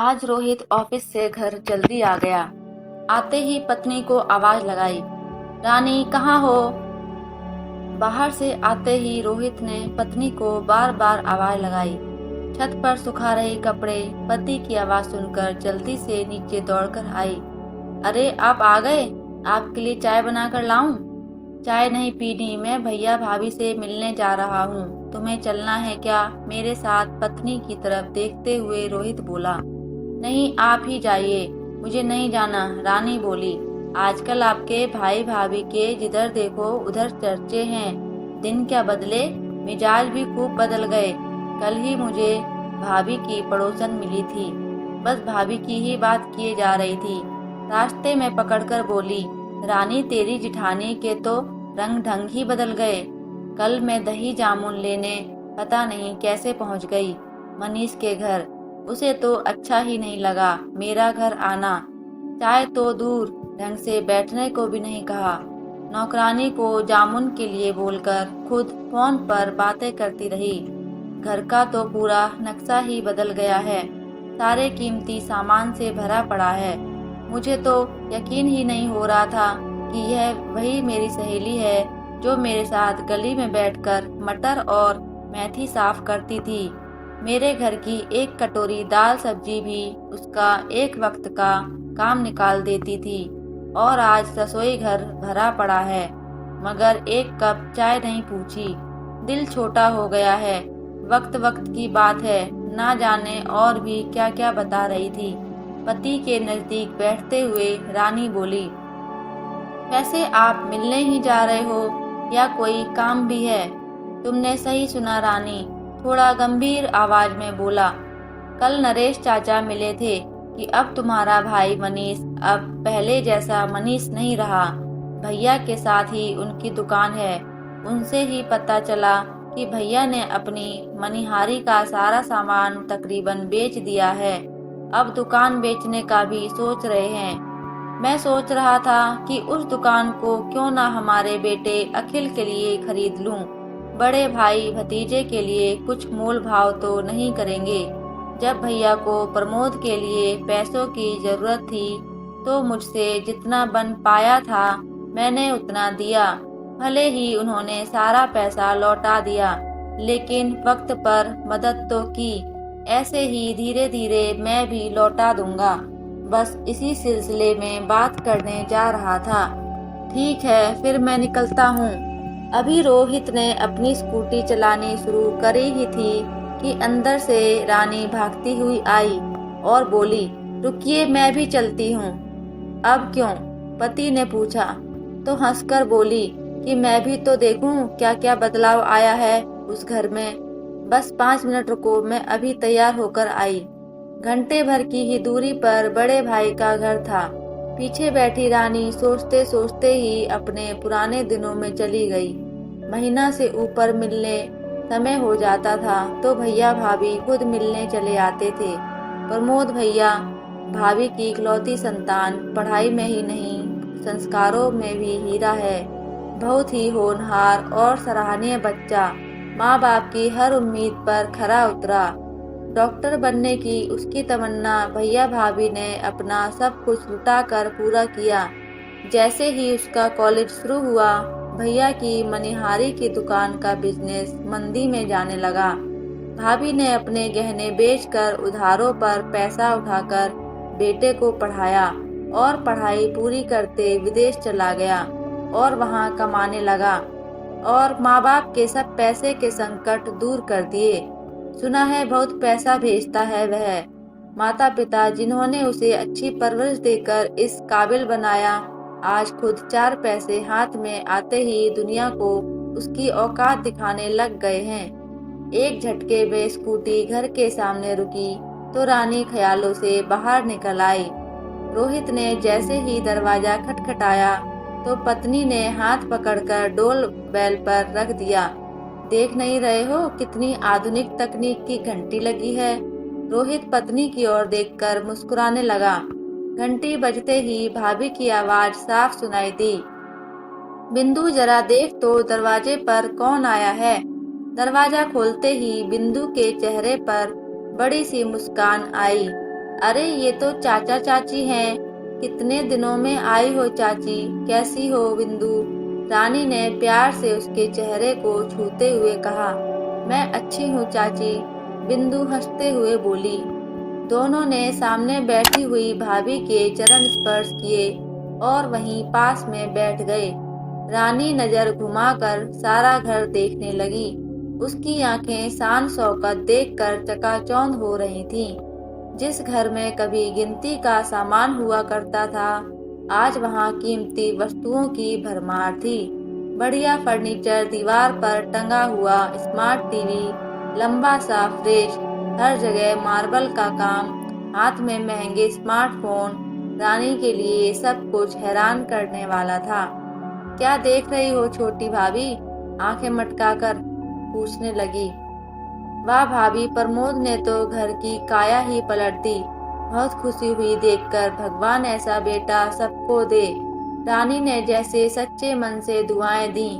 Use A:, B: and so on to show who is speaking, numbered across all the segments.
A: आज रोहित ऑफिस से घर जल्दी आ गया। आते ही पत्नी को आवाज लगाई, रानी कहाँ हो? बाहर से आते ही रोहित ने पत्नी को बार बार आवाज लगाई। छत पर सुखा रही कपड़े पति की आवाज सुनकर जल्दी से नीचे दौड़कर आई। अरे आप आ गए, आपके लिए चाय बनाकर लाऊं? चाय नहीं पीनी, मैं भैया भाभी से मिलने जा रहा हूँ, तुम्हें चलना है क्या मेरे साथ? पत्नी की तरफ देखते हुए रोहित बोला। नहीं, आप ही जाइए, मुझे नहीं जाना, रानी बोली। आजकल आपके भाई भाभी के जिधर देखो उधर चर्चे हैं। दिन क्या बदले, मिजाज भी खूब बदल गए। कल ही मुझे भाभी की पड़ोसन मिली थी, बस भाभी की ही बात किए जा रही थी। रास्ते में पकड़कर बोली, रानी तेरी जिठानी के तो रंग ढंग ही बदल गए। कल मैं दही जामुन लेने पता नहीं कैसे पहुंच गई मनीष के घर। उसे तो अच्छा ही नहीं लगा मेरा घर आना। चाय तो दूर, ढंग से बैठने को भी नहीं कहा। नौकरानी को जामुन के लिए बोलकर खुद फोन पर बातें करती रही। घर का तो पूरा नक्शा ही बदल गया है, सारे कीमती सामान से भरा पड़ा है। मुझे तो यकीन ही नहीं हो रहा था कि यह वही मेरी सहेली है जो मेरे साथ गली में बैठकर मटर और मेथी साफ करती थी। मेरे घर की एक कटोरी दाल सब्जी भी उसका एक वक्त का काम निकाल देती थी। और आज रसोई घर भरा पड़ा है, मगर एक कप चाय नहीं पूछी। दिल छोटा हो गया है। वक्त वक्त की बात है, ना जाने और भी क्या क्या बता रही थी। पति के नजदीक बैठते हुए रानी बोली, वैसे आप मिलने ही जा रहे हो या कोई काम भी है? तुमने सही सुना रानी, थोड़ा गंभीर आवाज में बोला। कल नरेश चाचा मिले थे कि अब तुम्हारा भाई मनीष अब पहले जैसा मनीष नहीं रहा। भैया के साथ ही उनकी दुकान है। उनसे ही पता चला कि भैया ने अपनी मनिहारी का सारा सामान तकरीबन बेच दिया है। अब दुकान बेचने का भी सोच रहे हैं। मैं सोच रहा था कि उस दुकान को क्यों ना हमारे बेटे अखिल के लिए खरीद लूं। बड़े भाई भतीजे के लिए कुछ मोल भाव तो नहीं करेंगे। जब भैया को प्रमोद के लिए पैसों की जरूरत थी तो मुझसे जितना बन पाया था मैंने उतना दिया। भले ही उन्होंने सारा पैसा लौटा दिया, लेकिन वक्त पर मदद तो की। ऐसे ही धीरे धीरे मैं भी लौटा दूंगा। बस इसी सिलसिले में बात करने जा रहा था। ठीक है, फिर मैं निकलता हूँ। अभी रोहित ने अपनी स्कूटी चलानी शुरू करी ही थी कि अंदर से रानी भागती हुई आई और बोली, रुकिए, मैं भी चलती हूँ। अब क्यों? पति ने पूछा तो हंसकर बोली कि मैं भी तो देखूं क्या क्या बदलाव आया है उस घर में। बस 5 मिनट रुको, मैं अभी तैयार होकर आई। घंटे भर की ही दूरी पर बड़े भाई का घर था। पीछे बैठी रानी सोचते सोचते ही अपने पुराने दिनों में चली गई। महीना से ऊपर मिलने समय हो जाता था तो भैया भाभी खुद मिलने चले आते थे। प्रमोद भैया भाभी की इकलौती संतान, पढ़ाई में ही नहीं संस्कारों में भी हीरा है। बहुत ही होनहार और सराहनीय बच्चा, माँ बाप की हर उम्मीद पर खरा उतरा। डॉक्टर बनने की उसकी तमन्ना भैया भाभी ने अपना सब कुछ लुटाकर पूरा किया। जैसे ही उसका कॉलेज शुरू हुआ, भैया की मनिहारी की दुकान का बिजनेस मंदी में जाने लगा। भाभी ने अपने गहने बेचकर उधारों पर पैसा उठाकर बेटे को पढ़ाया और पढ़ाई पूरी करते विदेश चला गया और वहां कमाने लगा और माँ बाप के सब पैसे के संकट दूर कर दिए। सुना है बहुत पैसा भेजता है वह। माता पिता जिन्होंने उसे अच्छी परवरिश देकर इस काबिल बनाया, आज खुद 4 पैसे हाथ में आते ही दुनिया को उसकी औकात दिखाने लग गए हैं। एक झटके में स्कूटी घर के सामने रुकी तो रानी ख्यालों से बाहर निकल आई। रोहित ने जैसे ही दरवाजा खटखटाया तो पत्नी ने हाथ पकड़कर डोल बैल पर रख दिया। देख नहीं रहे हो कितनी आधुनिक तकनीक की घंटी लगी है? रोहित पत्नी की ओर देखकर मुस्कुराने लगा। घंटी बजते ही भाभी की आवाज साफ सुनाई दी, बिंदु जरा देख तो दरवाजे पर कौन आया है। दरवाजा खोलते ही बिंदु के चेहरे पर बड़ी सी मुस्कान आई। अरे ये तो चाचा चाची हैं। कितने दिनों में आई हो चाची, कैसी हो बिंदु? रानी ने प्यार से उसके चेहरे को छूते हुए कहा। मैं अच्छी हूँ चाची, बिंदु हंसते हुए बोली। दोनों ने सामने बैठी हुई भाभी के चरण स्पर्श किए और वहीं पास में बैठ गए। रानी नजर घुमाकर सारा घर देखने लगी। उसकी आंखें शान शौकत देखकर चकाचौंध हो रही थीं। जिस घर में कभी गिनती का सामान हुआ करता था, आज वहां कीमती वस्तुओं की भरमार थी। बढ़िया फर्नीचर, दीवार पर टंगा हुआ स्मार्ट टीवी, लंबा सा फ्रिज, हर जगह मार्बल का काम, हाथ में महंगे स्मार्टफोन। रानी के लिए ये सब कुछ हैरान करने वाला था। क्या देख रही हो छोटी भाभी? आंखें मटकाकर पूछने लगी। वाह भाभी, प्रमोद ने तो घर की काया ही पलट दी। बहुत खुशी हुई देखकर, भगवान ऐसा बेटा सबको दे। रानी ने जैसे सच्चे मन से दुआएं दी।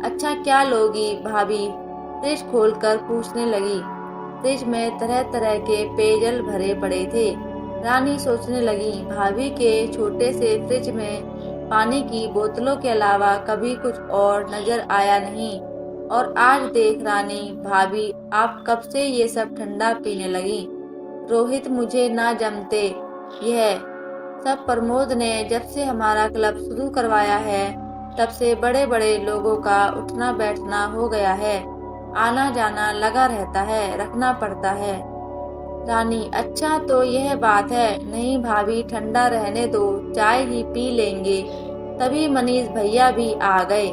A: अच्छा क्या लोगी भाभी? फ्रिज खोलकर पूछने लगी। फ्रिज में तरह तरह के पेयजल भरे पड़े थे। रानी सोचने लगी, भाभी के छोटे से फ्रिज में पानी की बोतलों के अलावा कभी कुछ और नजर आया नहीं। और आज देख रानी भाभी, आप कब से ये सब ठंडा पीने लगी? रोहित, मुझे ना जमते यह सब। प्रमोद ने जब से हमारा क्लब शुरू करवाया है, तब से बड़े बड़े लोगों का उठना बैठना हो गया है। आना जाना लगा रहता है, रखना पड़ता है। रानी, अच्छा तो यह बात है। नहीं भाभी, ठंडा रहने दो, चाय ही पी लेंगे। तभी मनीष भैया भी आ गए।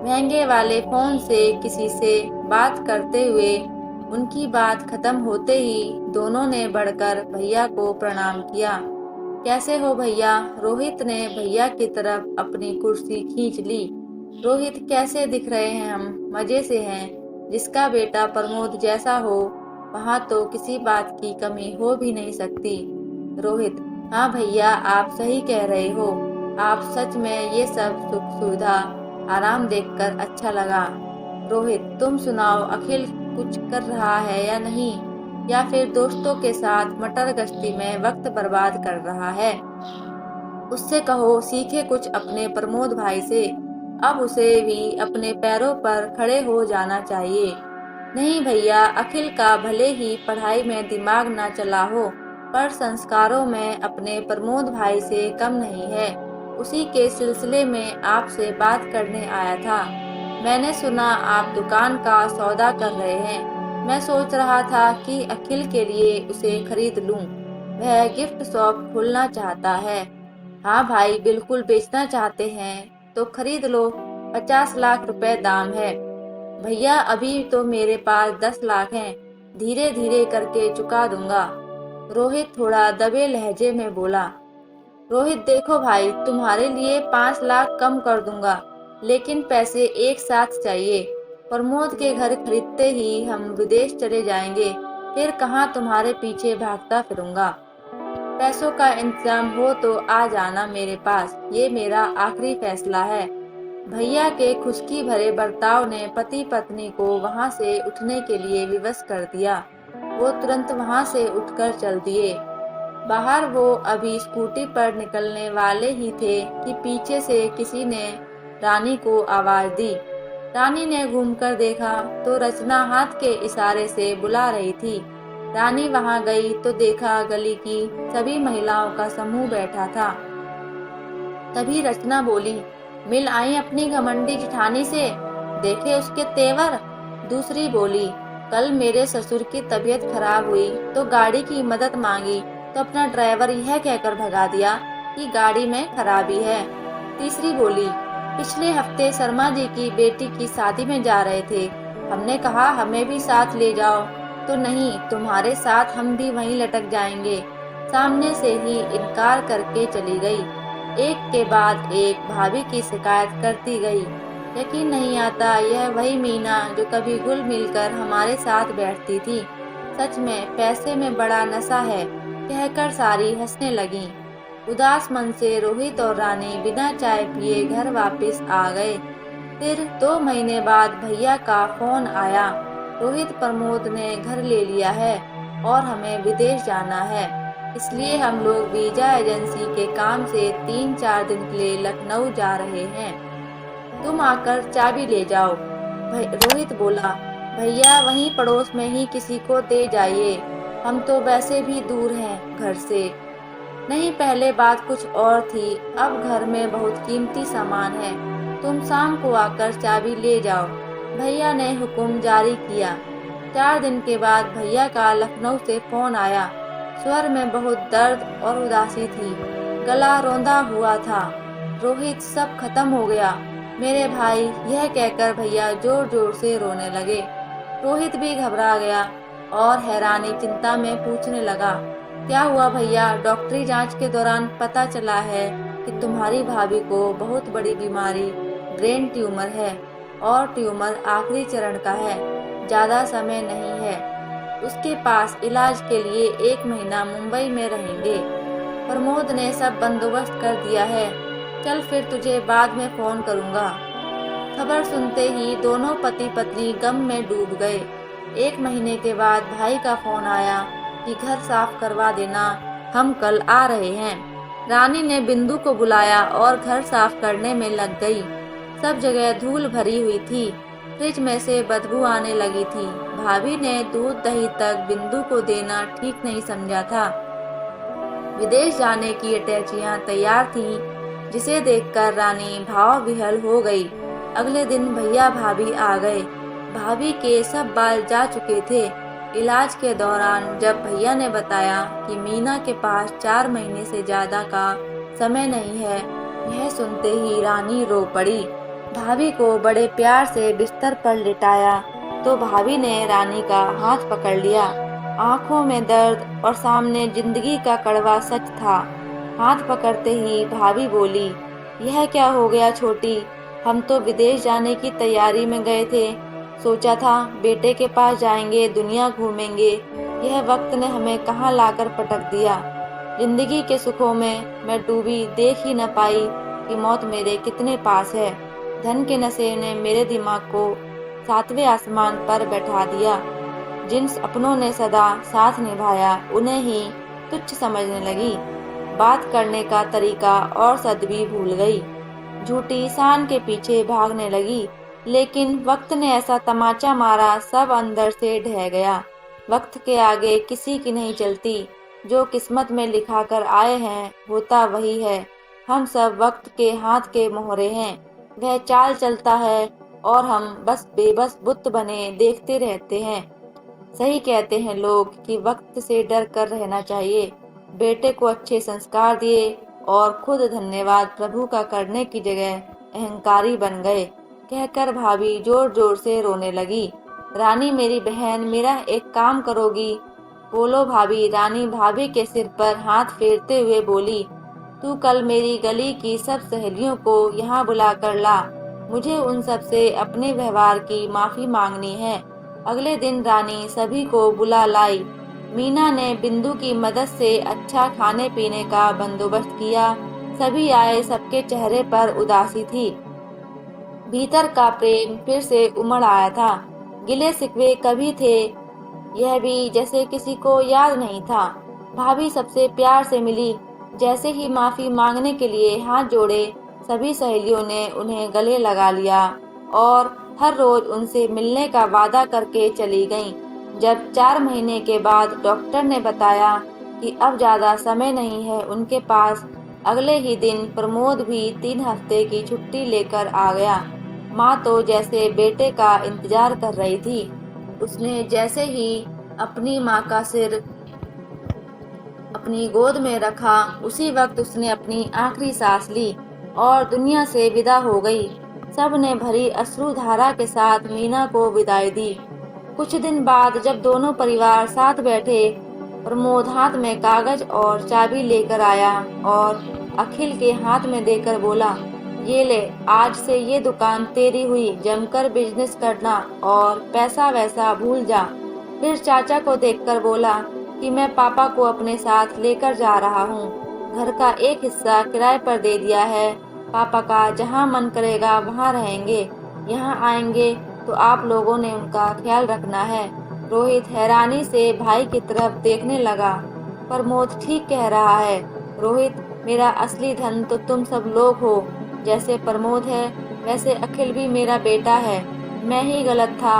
A: महंगे वाले फोन से किसी से बात करते हुए। उनकी बात खत्म होते ही दोनों ने बढ़कर भैया को प्रणाम किया। कैसे हो भैया? रोहित ने भैया की तरफ अपनी कुर्सी खींच ली। रोहित, कैसे दिख रहे हैं हम? मजे से हैं। जिसका बेटा प्रमोद जैसा हो, वहाँ तो किसी बात की कमी हो भी नहीं सकती। रोहित, हाँ भैया, आप सही कह रहे हो। आप सच में ये सब सुख सुविधा आराम देखकर अच्छा लगा। रोहित, तुम सुनाओ, अखिल कुछ कर रहा है या नहीं? या फिर दोस्तों के साथ मटर गश्ती में वक्त बर्बाद कर रहा है? उससे कहो सीखे कुछ अपने प्रमोद भाई से। अब उसे भी अपने पैरों पर खड़े हो जाना चाहिए। नहीं भैया, अखिल का भले ही पढ़ाई में दिमाग ना चला हो, पर संस्कारों में अपने प्रमोद भाई से कम नहीं है। उसी के सिलसिले में आपसे बात करने आया था। मैंने सुना आप दुकान का सौदा कर रहे हैं। मैं सोच रहा था कि अखिल के लिए उसे खरीद लूं। वह गिफ्ट शॉप खोलना चाहता है। हाँ भाई, बिल्कुल बेचना चाहते हैं तो खरीद लो। 50 लाख रुपए दाम है। भैया, अभी तो मेरे पास 10 लाख हैं, धीरे धीरे करके चुका दूंगा। रोहित थोड़ा दबे लहजे में बोला। रोहित, देखो भाई, तुम्हारे लिए 5 लाख कम कर दूंगा, लेकिन पैसे एक साथ चाहिए। प्रमोद के घर खरीदते ही हम विदेश चले जाएंगे, फिर कहाँ तुम्हारे पीछे भागता फिरूंगा। पैसों का इंतजाम हो तो आ जाना मेरे पास, ये मेरा आखिरी फैसला है। भैया के खुशकी भरे बर्ताव ने पति पत्नी को वहां से उठने के लिए विवश कर दिया। वो तुरंत वहां से उठकर चल दिए। बाहर वो अभी स्कूटी पर निकलने वाले ही थे कि पीछे से किसी ने रानी को आवाज दी। रानी ने घूमकर देखा तो रचना हाथ के इशारे से बुला रही थी। रानी वहां गई तो देखा गली की सभी महिलाओं का समूह बैठा था। तभी रचना बोली, मिल आई अपनी घमंडी जिठानी से, देखे उसके तेवर। दूसरी बोली, कल मेरे ससुर की तबीयत खराब हुई तो गाड़ी की मदद मांगी तो अपना ड्राइवर यह कहकर भगा दिया कि गाड़ी में खराबी है। तीसरी बोली, पिछले हफ्ते शर्मा जी की बेटी की शादी में जा रहे थे, हमने कहा हमें भी साथ ले जाओ, तो नहीं, तुम्हारे साथ हम भी वहीं लटक जाएंगे। सामने से ही इनकार करके चली गई। एक के बाद एक भाभी की शिकायत करती गई। यकीन नहीं आता, यह वही मीना जो कभी घुल मिलकर हमारे साथ बैठती थी। सच में पैसे में बड़ा नशा है, कहकर सारी हंसने लगी। उदास मन से रोहित और रानी बिना चाय पिए घर वापस आ गए। फिर 2 महीने बाद भैया का फोन आया। रोहित, प्रमोद ने घर ले लिया है और हमें विदेश जाना है। इसलिए हम लोग वीजा एजेंसी के काम से 3-4 दिन के लिए लखनऊ जा रहे हैं। तुम आकर चाबी ले जाओ। रोहित बोला, भैया वहीं पड़ोस में ही किसी को दे जाइए, हम तो वैसे भी दूर हैं घर से। नहीं, पहले बात कुछ और थी, अब घर में बहुत कीमती सामान है, तुम शाम को आकर चाबी ले जाओ। भैया ने हुक्म जारी किया। 4 दिन के बाद भैया का लखनऊ से फोन आया। स्वर में बहुत दर्द और उदासी थी, गला रौंदा हुआ था। रोहित, सब खत्म हो गया मेरे भाई, यह कहकर भैया जोर जोर से रोने लगे। रोहित भी घबरा गया और हैरानी चिंता में पूछने लगा, क्या हुआ भैया? डॉक्टरी जांच के दौरान पता चला है कि तुम्हारी भाभी को बहुत बड़ी बीमारी ब्रेन ट्यूमर है और ट्यूमर आखिरी चरण का है, ज्यादा समय नहीं है। उसके पास इलाज के लिए 1 महीना मुंबई में रहेंगे। प्रमोद ने सब बंदोबस्त कर दिया है, चल फिर तुझे बाद में फोन करूंगा। खबर सुनते ही दोनों पति पत्नी गम में डूब गए। 1 महीने के बाद भाई का फोन आया कि घर साफ करवा देना, हम कल आ रहे हैं। रानी ने बिंदु को बुलाया और घर साफ करने में लग गई। सब जगह धूल भरी हुई थी, फ्रिज में से बदबू आने लगी थी। भाभी ने दूध दही तक बिंदु को देना ठीक नहीं समझा था। विदेश जाने की अटैचियां तैयार थीं, जिसे देखकर रानी भाव विह्वल हो गई। अगले दिन भैया भाभी आ गए। भाभी के सब बाल जा चुके थे। इलाज के दौरान जब भैया ने बताया कि मीना के पास 4 महीने से ज्यादा का समय नहीं है, यह सुनते ही रानी रो पड़ी। भाभी को बड़े प्यार से बिस्तर पर लिटाया तो भाभी ने रानी का हाथ पकड़ लिया। आंखों में दर्द और सामने जिंदगी का कड़वा सच था। हाथ पकड़ते ही भाभी बोली, यह क्या हो गया छोटी? हम तो विदेश जाने की तैयारी में गए थे, सोचा था बेटे के पास जाएंगे, दुनिया घूमेंगे। यह वक्त ने हमें कहाँ लाकर पटक दिया। जिंदगी के सुखों में मैं डूबी, देख ही न पाई कि मौत मेरे कितने पास है। धन के नशे ने मेरे दिमाग को 7वें आसमान पर बैठा दिया। जिन अपनों ने सदा साथ निभाया, उन्हें ही तुच्छ समझने लगी। बात करने का तरीका और सद भी भूल गई। झूठी शान के पीछे भागने लगी। लेकिन वक्त ने ऐसा तमाचा मारा, सब अंदर से ढह गया। वक्त के आगे किसी की नहीं चलती। जो किस्मत में लिखा कर आए हैं, होता वही है। हम सब वक्त के हाथ के मोहरे हैं। वह चाल चलता है और हम बस बेबस बुत बने देखते रहते हैं। सही कहते हैं लोग कि वक्त से डर कर रहना चाहिए। बेटे को अच्छे संस्कार दिए और खुद धन्यवाद प्रभु का करने की जगह अहंकारी बन गए, कहकर भाभी जोर जोर से रोने लगी। रानी, मेरी बहन, मेरा एक काम करोगी? बोलो भाभी। रानी भाभी के सिर पर हाथ फेरते हुए बोली, तू कल मेरी गली की सब सहेलियों को यहाँ बुला कर ला। मुझे उन सब से अपने व्यवहार की माफी मांगनी है। अगले दिन रानी सभी को बुला लाई। मीना ने बिंदु की मदद से अच्छा खाने पीने का बंदोबस्त किया। सभी आए, सबके चेहरे पर उदासी थी। भीतर का प्रेम फिर से उमड़ आया था। गिले शिकवे कभी थे, यह भी जैसे किसी को याद नहीं था। भाभी सबसे प्यार से मिली। जैसे ही माफी मांगने के लिए हाथ जोड़े, सभी सहेलियों ने उन्हें गले लगा लिया और हर रोज उनसे मिलने का वादा करके चली गईं। जब 4 महीने के बाद डॉक्टर ने बताया कि अब ज्यादा समय नहीं है उनके पास, अगले ही दिन प्रमोद भी 3 हफ्ते की छुट्टी लेकर आ गया। माँ तो जैसे बेटे का इंतजार कर रही थी। उसने जैसे ही अपनी माँ का सिर अपनी गोद में रखा, उसी वक्त उसने अपनी आखिरी सांस ली और दुनिया से विदा हो गई। सब ने भरी अश्रुधारा के साथ मीना को विदाई दी। कुछ दिन बाद जब दोनों परिवार साथ बैठे, प्रमोद हाथ में कागज और चाबी लेकर आया और अखिल के हाथ में देकर बोला, ये ले, आज से ये दुकान तेरी हुई, जमकर बिजनेस करना और पैसा वैसा भूल जा। फिर चाचा को देखकर बोला कि मैं पापा को अपने साथ लेकर जा रहा हूँ। घर का एक हिस्सा किराए पर दे दिया है। पापा का जहाँ मन करेगा वहाँ रहेंगे। यहाँ आएंगे तो आप लोगों ने उनका ख्याल रखना है। रोहित हैरानी से भाई की तरफ देखने लगा। प्रमोद ठीक कह रहा है। रोहित, मेरा असली धन तो तुम सब लोग हो। जैसे प्रमोद है वैसे अखिल भी मेरा बेटा है। मैं ही गलत था,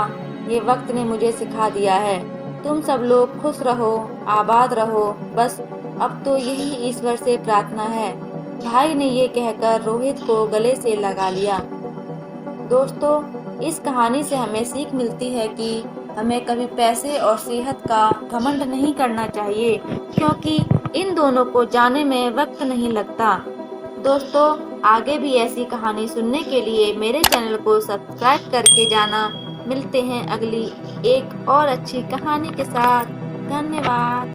A: ये वक्त ने मुझे सिखा दिया है। तुम सब लोग खुश रहो, आबाद रहो, बस अब तो यही ईश्वर से प्रार्थना है। भाई ने ये कहकर रोहित को गले से लगा लिया। दोस्तों, इस कहानी से हमें सीख मिलती है कि हमें कभी पैसे और सेहत का घमंड नहीं करना चाहिए, क्योंकि इन दोनों को जाने में वक्त नहीं लगता। दोस्तों, आगे भी ऐसी कहानी सुनने के लिए मेरे चैनल को सब्सक्राइब करके जाना। मिलते हैं अगली एक और अच्छी कहानी के साथ। धन्यवाद।